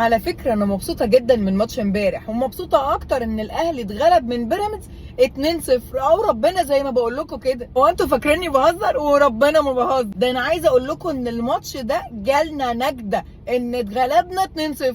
على فكره انا مبسوطه جدا من ماتش امبارح، ومبسوطه اكتر ان الاهلي اتغلب من بيراميدز 2-0. او ربنا زي ما بقول لكم كده، هو انتوا فاكريني بهزر؟ وربنا ما بهزر. ده انا عايزه اقول لكم ان الماتش ده جالنا نجده ان اتغلبنا 2-0.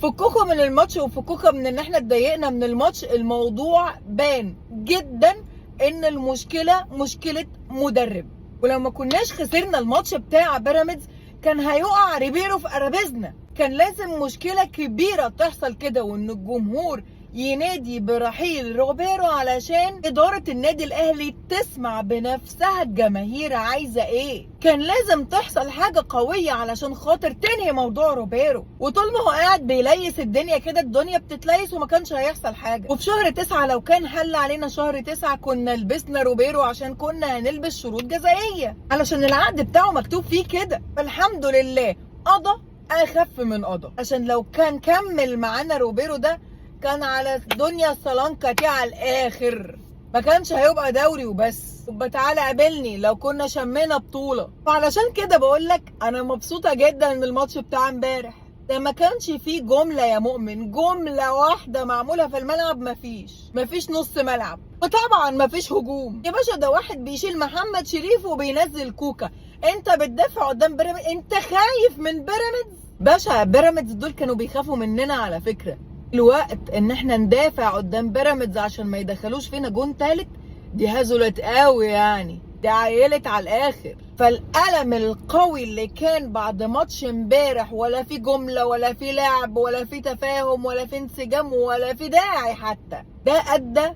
فكوكوا من الماتش وفكوكوا من ان احنا اتضايقنا من الماتش. الموضوع بان جدا ان المشكله مشكله مدرب، ولو ما كناش خسرنا الماتش بتاع بيراميدز كان هيقع ريبيرو في قرابيزنا. كان لازم مشكله كبيره تحصل كده، وان الجمهور ينادي برحيل روبيرو علشان اداره النادي الاهلي تسمع بنفسها الجماهير عايزه ايه. كان لازم تحصل حاجه قويه علشان خاطر تنهي موضوع روبيرو. وطول ما هو قاعد بيليس الدنيا كده الدنيا بتتليس وما كانش هيحصل حاجه. وفي شهر 9 لو كان حل علينا شهر 9 كنا لبسنا روبيرو عشان كنا هنلبس شروط جزائيه علشان العقد بتاعه مكتوب فيه كده. فالحمد لله قضى اخف من قضى، عشان لو كان كمل معانا روبيرو ده كان على الدنيا الصلانكة على الاخر، ما كانش هيبقى دوري وبس. يبقى تعالى قابلني لو كنا شمينا بطولة. فعلشان كده بقول لك انا مبسوطة جدا من الماتش بتاع امبارح ده. ما كانش فيه جملة يا مؤمن، جملة واحدة معمولة في الملعب. مفيش نص ملعب، وطبعا مفيش هجوم يا باشا. ده واحد بيشيل محمد شريف وبينزل كوكا. انت بتدافع قدام بيراميدز؟ انت خايف من بيراميدز؟ باشا بيراميدز دول كانوا بيخافوا مننا على فكرة. الوقت ان احنا ندافع قدام بيراميدز عشان ما يدخلوش فينا جون تالت دي هزلت قوي يعني، دي عيلت على الاخر. فالألم القوي اللي كان بعد ماتش امبارح، ولا في جملة ولا في لعب ولا في تفاهم ولا في انسجام ولا في داعي حتى، ده ادى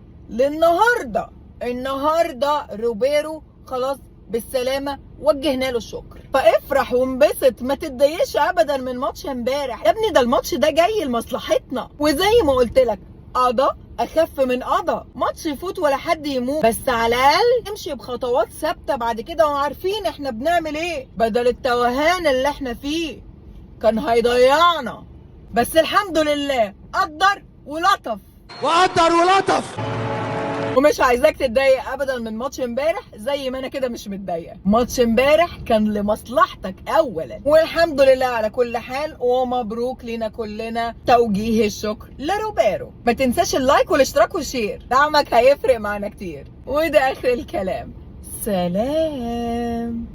النهارده روبيرو خلاص بالسلامة، وجهنا له الشكر. فافرح وانبسط، ما تتضايقش ابدا من ماتش امبارح يا ابني. ده الماتش ده جاي لمصلحتنا، وزي ما قلت لك قضى اخف من قضى. ماتش يفوت ولا حد يموت، بس على الاقل نمشي بخطوات ثابته بعد كده وعارفين احنا بنعمل ايه، بدل التوهان اللي احنا فيه كان هيضيعنا. بس الحمد لله قدر ولطف ومش عايزاك تتضايق ابدا من ماتش امبارح زي ما انا كده مش متضايقه. ماتش امبارح كان لمصلحتك اولا، والحمد لله على كل حال، ومبروك لينا كلنا. توجيه الشكر لروبيرو. ما تنساش اللايك والاشتراك والشير، دعمك هيفرق معنا كتير. وده اخر الكلام، سلام.